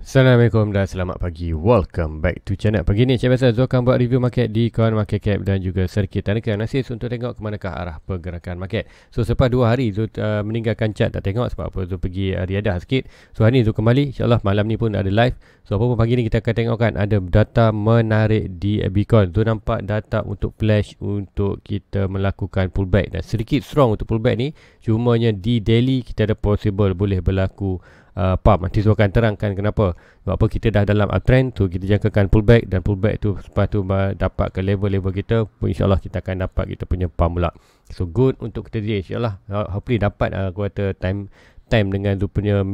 Assalamualaikum dan selamat pagi. Welcome back to channel. Pagi ni macam biasa Zul akan buat review market di kawan market cap dan juga serkit tanda analysis untuk tengok ke manakah arah pergerakan market. So selepas 2 hari Zul meninggalkan chart tak tengok sebab apa, Zul pergi riadah sikit. So hari ni Zul kembali, InsyaAllah malam ni pun ada live. So apa pun pagi ni kita akan tengokkan ada data menarik di Bitcoin. Zul nampak data untuk flash untuk kita melakukan pullback dan sedikit strong untuk pullback ni. Cumanya di daily kita ada possible boleh berlaku pump. Nanti saya akan terangkan kenapa. Sebab apa, kita dah dalam uptrend tu, kita jangkakan pullback dan pullback tu lepas tu dapat ke level-level kita pun, insyaAllah kita akan dapat kita punya pump pula. So good untuk kita dia, insyaAllah hopefully dapat aku kata time dengan tu punya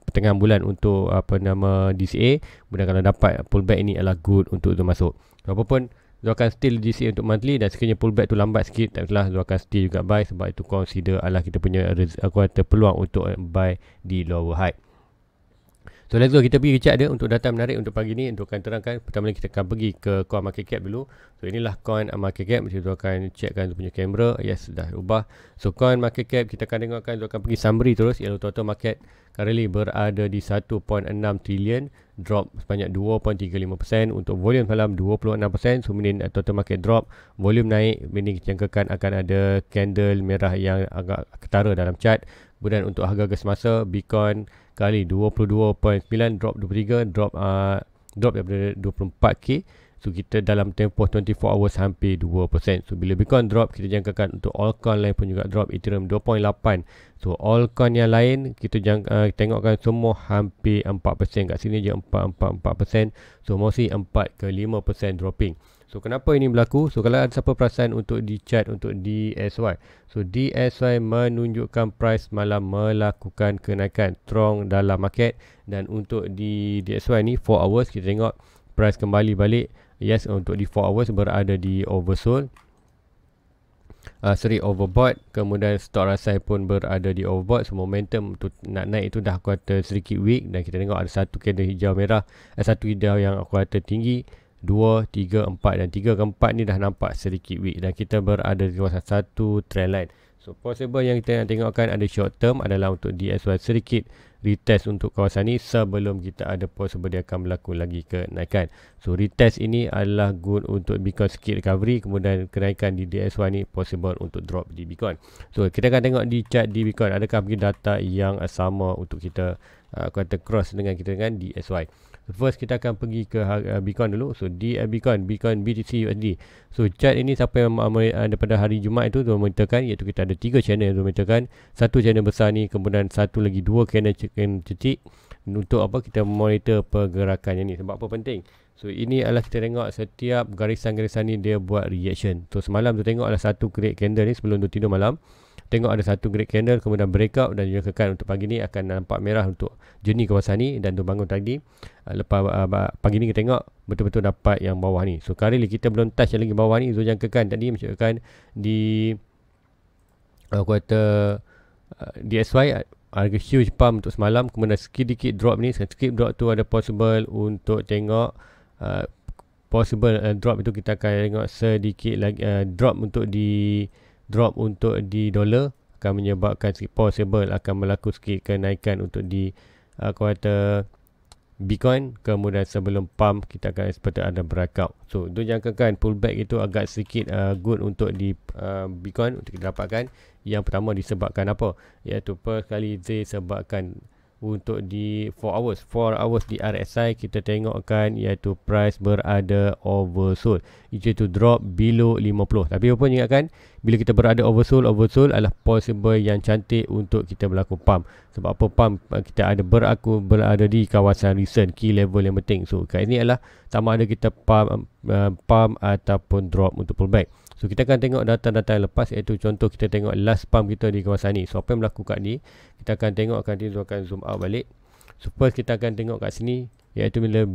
pertengahan bulan untuk DCA. Kemudian kalau dapat pullback ini adalah good untuk tu masuk. So, apa pun Zul akan still DCA untuk monthly dan sekiranya pullback tu lambat sikit, tak salah, Zul akan still juga buy sebab itu consider adalah kita punya aku kata peluang untuk buy di lower high. So let's go, kita pergi ke chart dia untuk data menarik untuk pagi ni. Untuk akan terangkan, pertama kita akan pergi ke coin market cap dulu. So inilah coin market cap. Kita akan checkkan punya kamera. Yes, dah ubah. So coin market cap kita akan tengokkan, kita akan pergi summary terus. Iaitu total market currently berada di 1.6 trilion, drop sebanyak 2.35%. Untuk volume malam 26%. So meaning total market drop, volume naik, meaning jangkakan akan ada candle merah yang agak ketara dalam chart. Kemudian untuk harga semasa, Bitcoin kali 22.9, drop 23, drop daripada 24k. So kita dalam tempoh 24 hours hampir 2%. So bila Bitcoin drop, kita jangkakan untuk altcoin lain pun juga drop. Ethereum 2.8. So altcoin yang lain kita tengokkan semua hampir 4%. Kat sini je 4%. So mostly 4 ke 5% dropping. So kenapa ini berlaku? So kalau ada siapa perasan untuk di chart untuk DSY. So DSY menunjukkan price malam melakukan kenaikan strong dalam market. Dan untuk di DSY ni 4 hours kita tengok price kembali balik. Yes, untuk di 4 hours berada di oversold. Overbought. Kemudian stock rasai pun berada di overbought. So momentum untuk nak naik itu dah aku kata sedikit weak. Dan kita tengok ada satu candle hijau merah, satu hijau yang aku kata tinggi, 2, 3, 4 dan 3 ke 4 ni dah nampak sedikit weak dan kita berada di kawasan satu trend line. So possible yang kita nak tengokkan ada short term adalah untuk DSY sedikit retest untuk kawasan ni sebelum kita ada possible dia akan berlaku lagi kenaikan. So retest ini adalah good untuk Bitcoin sikit recovery, kemudian kenaikan di DSY ni possible untuk drop di Bitcoin. So kita akan tengok di chart di Bitcoin adakah bagi data yang sama untuk kita kata cross dengan kita dengan DSY. First kita akan pergi ke Bitcoin dulu. So di Bitcoin BTC USD. So chart ini siapa yang daripada hari Jumaat itu dia monitorkan, iaitu kita ada 3 channel yang dia monitorkan. Satu channel besar ni, kemudian satu lagi 2 channel kecil. Untuk apa kita monitor pergerakan yang ni, sebab apa penting? So ini adalah kita tengok setiap garisan-garisan ni dia buat reaction. So semalam tu tengok ada satu great candle ni sebelum tu tidur malam. Tengok ada satu great candle, kemudian breakout dan juga kekal untuk pagi ni akan nampak merah untuk jenis kawasan ni. Dan tu bangun tadi lepas pagi ni kita tengok betul-betul dapat yang bawah ni. So currently kita belum touch lagi bawah ni. So jangkakan tadi menunjukkan di aku kata DSY harga huge pump untuk semalam, kemudian sedikit drop ni. Sedikit drop tu ada possible untuk tengok possible drop itu kita akan tengok sedikit lagi drop untuk di dolar akan menyebabkan possible akan berlaku sikit kenaikan untuk di kata Bitcoin. Kemudian sebelum pump kita akan seperti ada breakout. So tu jangkakan pullback itu agak sedikit good untuk di Bitcoin untuk kita dapatkan. Yang pertama disebabkan apa? Iaitu perkali disebabkan untuk di 4 hours di RSI kita tengokkan iaitu price berada oversold, iaitu drop below 50. Tapi apa ingatkan, bila kita berada oversold adalah possible yang cantik untuk kita berlaku pump. Sebab apa pump kita ada berada di kawasan recent key level yang penting. So kat ini adalah sama ada kita pump ataupun drop untuk pullback. So kita akan tengok data-data yang lepas, iaitu contoh kita tengok last pump kita di kawasan ni. So apa yang berlaku kat ni, kita akan tengok nanti tu akan zoom out balik. So first kita akan tengok kat sini, iaitu bila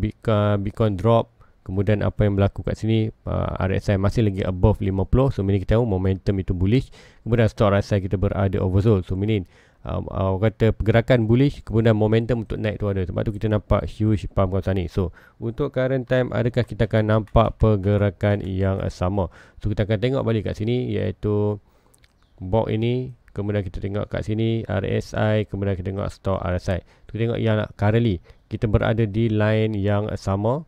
Bitcoin drop, kemudian apa yang berlaku kat sini, RSI masih lagi above 50. So meaning kita tahu momentum itu bullish. Kemudian stock RSI kita berada oversold. So meaning kata pergerakan bullish, kemudian momentum untuk naik tu ada. Sebab tu kita nampak huge pump kawasan ni. So untuk current time, adakah kita akan nampak pergerakan yang sama? So kita akan tengok balik kat sini, iaitu box ini, kemudian kita tengok kat sini RSI, kemudian kita tengok stock RSI. Kita tengok yang currently kita berada di line yang sama.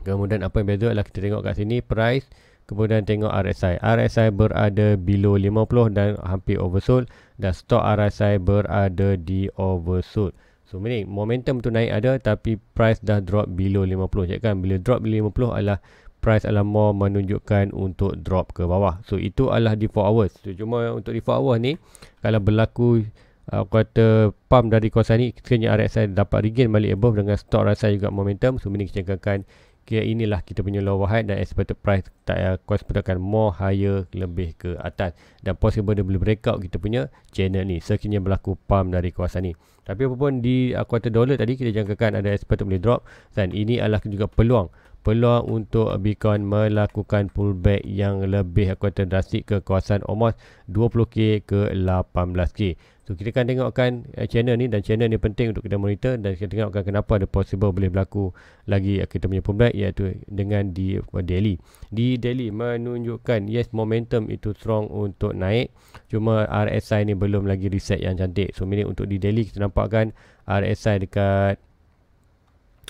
Kemudian apa yang beza adalah kita tengok kat sini price, kemudian tengok RSI. RSI berada below 50 dan hampir oversold, dan stock RSI berada di oversold. So meaning momentum tu naik ada, tapi price dah drop below 50. Jadi kan bila drop below 50 adalah price adalah more menunjukkan untuk drop ke bawah. So itu adalah di 4 hours. So cuma untuk di 4 hours ni, kalau berlaku kata pump dari kawasan ni, sekiranya RSI dapat regain balik above dengan stock RSI juga momentum, so meaning kita akan kira inilah kita punya lower high, dan expected price akan more higher, lebih ke atas, dan possible dia boleh breakout kita punya channel ni sekiranya berlaku pump dari kawasan ni. Tapi apapun di kuartal dollar tadi kita jangkakan ada expected boleh drop, dan ini adalah juga peluang untuk Bitcoin melakukan pullback yang lebih kuartal drastik ke kawasan almost 20k ke 18k. So kita akan tengokkan channel ni, dan channel ni penting untuk kita monitor, dan kita tengokkan kenapa ada possible boleh berlaku lagi kita punya pullback, iaitu dengan di daily. Di daily menunjukkan yes, momentum itu strong untuk naik, cuma RSI ni belum lagi reset yang cantik. So meaning untuk di daily kita nampakkan RSI dekat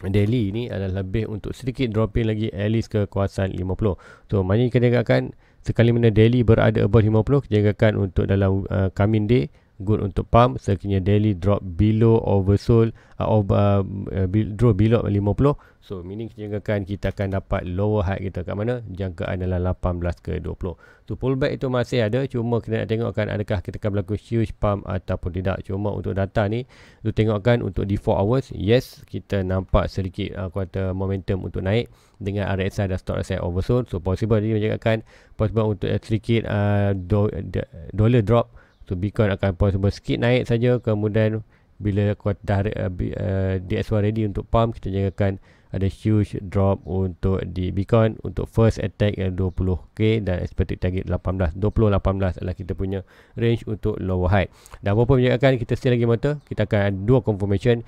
daily ni adalah lebih untuk sedikit dropping lagi, at least ke kawasan 50. So maknanya kita jangkakan sekali mana daily berada above 50, kita jangkakan untuk dalam coming day good untuk pump sekiranya daily drop below oversold, drop below 50. So meaning kita jangkakan kita akan dapat lower high kita kat mana, jangkaan adalah 18 ke 20. So pullback itu masih ada, cuma kita nak tengokkan adakah kita akan berlaku huge pump ataupun tidak. Cuma untuk data ni tu tengokkan untuk di 4 hours, yes kita nampak sedikit kuartal momentum untuk naik dengan RSI dan stock RSI oversold. So possible dia menjadikan possible untuk sedikit dollar drop. So Bitcoin akan possible sikit naik saja, kemudian bila dah DXY ready untuk pump, kita jangkakan ada huge drop untuk di Bitcoin untuk first attack 20k dan expected target 18 adalah kita punya range untuk lower high. Dan apa pun menjadikan kita still lagi mata, kita akan ada dua confirmation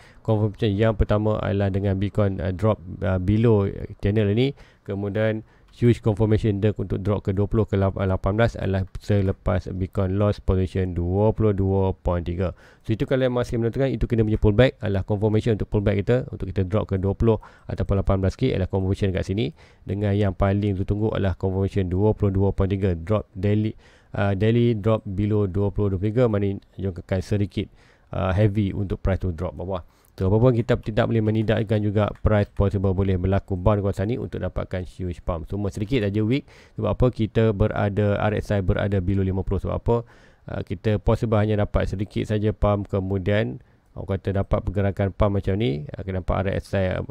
yang pertama adalah dengan Bitcoin drop below channel ini, kemudian huge confirmation dia untuk drop ke 20 ke 18 adalah selepas Bitcoin lost position 22.3. So itu kalau masih menentukan, itu kena punya pullback adalah confirmation untuk pullback kita, untuk kita drop ke 20 ataupun 18k adalah confirmation kat sini. Dengan yang paling ditunggu adalah confirmation 22.3 drop daily drop below 20.3, mana jangkakan sedikit heavy untuk price to drop bawah. So apapun kita tidak boleh menidakkan juga price possible boleh berlaku bound kawasan ni untuk dapatkan huge pump. Cuma sedikit saja weak. Sebab apa? Kita berada, RSI berada below 50. Sebab apa? Kita possible hanya dapat sedikit saja pump, kemudian kata dapat pergerakan pump macam ni, akan nampak RSI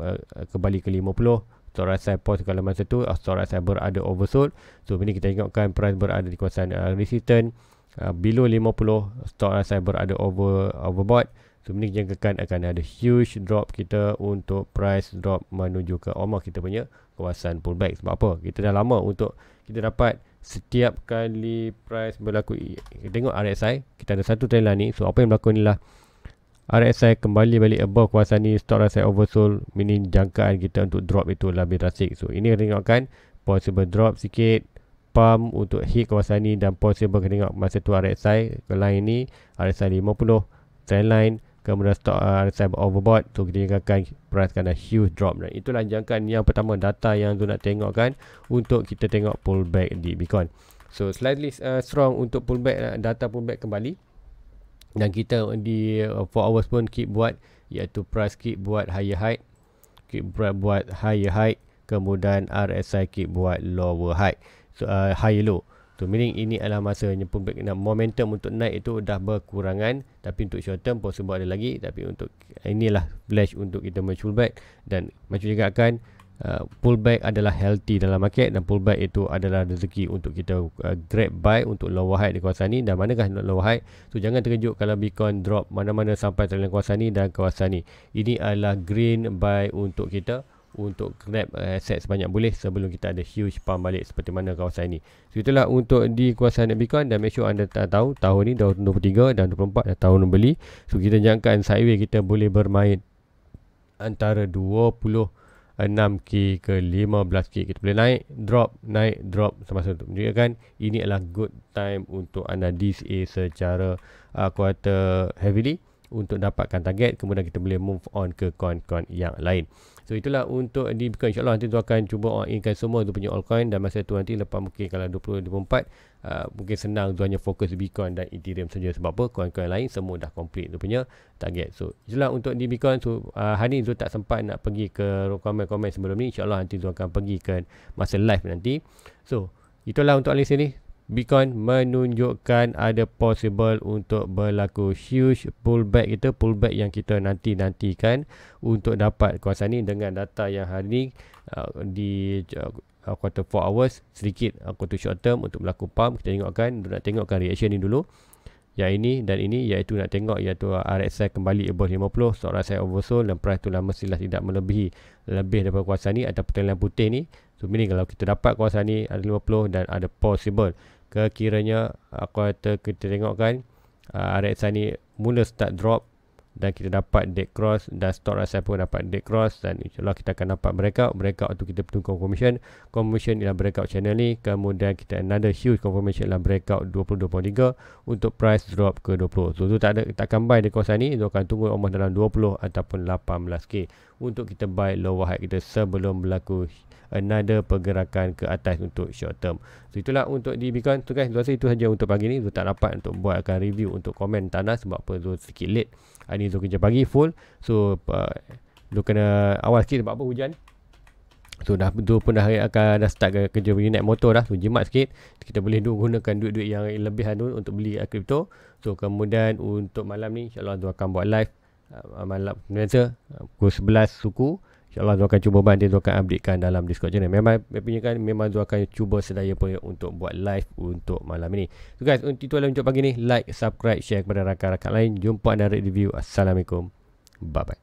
kembali ke 50. Stock RSI pause kalau masa tu, stock RSI berada oversold. So ini kita tengokkan price berada di kawasan resistance below 50, stock RSI berada overbought. So ini jangkakan akan ada huge drop kita untuk price drop menuju ke almost kita punya kawasan pullback. Sebab apa? Kita dah lama untuk kita dapat setiap kali price berlaku, tengok RSI, kita ada satu trend line ni. So apa yang berlaku ni lah, RSI kembali balik above kawasan ni, stock RSI oversold, meaning jangkaan kita untuk drop itu lebih drastik. So ini kita tengokkan possible drop sikit, pump untuk hit kawasan ni, dan possible kita tengok masa tu RSI ke line ni, RSI 50 trend line, kemudian stock RSI overbought. So kita jangkakan price akan ada huge drop. Dan itulah jangkaan yang pertama, data yang tu nak tengokkan untuk kita tengok pullback di Bitcoin. So slightly strong untuk pullback, data pullback kembali, dan kita di 4 hours pun keep buat, iaitu price keep buat higher high, kemudian RSI keep buat lower high, so higher low. So meaning ini adalah masa yang pullback, momentum untuk naik itu dah berkurangan. Tapi untuk short term possible ada lagi, tapi untuk inilah flash untuk kita pullback. Dan macam juga akan pullback adalah healthy dalam market, dan pullback itu adalah rezeki untuk kita grab buy untuk lower high di kawasan ni. Dan manakah lower high? So jangan terkejut kalau Bitcoin drop mana-mana sampai dalam kawasan ni dan kawasan ni. Ini adalah green buy untuk kita, untuk grab aset sebanyak boleh sebelum kita ada huge pump balik seperti mana kawasan ini. So itulah untuk di kawasan Bitcoin, dan make sure anda tahu tahun ni 2023 dan 2024 dah tahun membeli. So kita jangkaan sideway kita boleh bermain antara 26k ke 15k. Kita boleh naik drop semasa tu. Menunjukkan ini adalah good time untuk analysis secara quarter heavily untuk dapatkan target, kemudian kita boleh move on ke coin-coin yang lain. So itulah untuk di Bitcoin. InsyaAllah nanti tu akan cuba on inkan semua tu punya altcoin, dan masa tu nanti lepas mungkin kalau 2024 mungkin senang tu hanya fokus Bitcoin dan Ethereum saja. Sebab apa? Coin-coin lain semua dah complete tu punya target. So itulah untuk di Bitcoin. So hari ni tu tak sempat nak pergi ke komen-komen sebelum ni. InsyaAllah nanti tu akan pergi ke masa live nanti. So itulah untuk analisa ni. Bitcoin menunjukkan ada possible untuk berlaku huge pullback, pullback yang kita nantikan untuk dapat kawasan ni dengan data yang hari ni di quarter 4 hours sedikit quarter short term untuk berlaku pump. Kita nak tengokkan reaction ni dulu. Yang ini dan ini, iaitu nak tengok iaitu RSI kembali above 50, stock RSI oversold dan price tu lah mestilah tidak melebihi lebih daripada kawasan ni atau pertalian putih ni. So ini kalau kita dapat kawasan ni ada 50 dan ada possible kekiranya kita tengokkan RSI ni mula start drop dan kita dapat dead cross dan stock RSI pun dapat dead cross, dan insyaAllah kita akan dapat breakout tu kita tunggu confirmation ialah breakout channel ni, kemudian kita another huge confirmation ialah breakout 20.23 untuk price drop ke 20. So tu takkan buy di kawasan ni, tu akan tunggu almost dalam 20 ataupun 18k untuk kita buy lower high kita sebelum berlaku another pergerakan ke atas untuk short term. So itulah untuk di Bitcoin. So guys, rasa itu saja untuk pagi ni. Zul tak dapat untuk buatkan review untuk komen tanah sebab apa, Zul sedikit late. Hari ni Zul kerja pagi full. So Zul kena awal sikit sebab apa, hujan. So Zul pun dah start kerja pergi naik motor dah. So jimat sikit. Kita boleh gunakan duit-duit yang lebihan tu untuk beli kripto. So kemudian untuk malam ni insyaAllah Zul akan buat live malam biasa pukul 11 suku. InsyaAllah Zul akan cuba bantu, Zul akan updatekan dalam Discord channel. Memang Zul akan cuba sedaya pun untuk buat live untuk malam ini. So guys, itulah untuk pagi ni. Like, subscribe, share kepada rakan-rakan lain. Jumpa dan review. Assalamualaikum. Bye bye.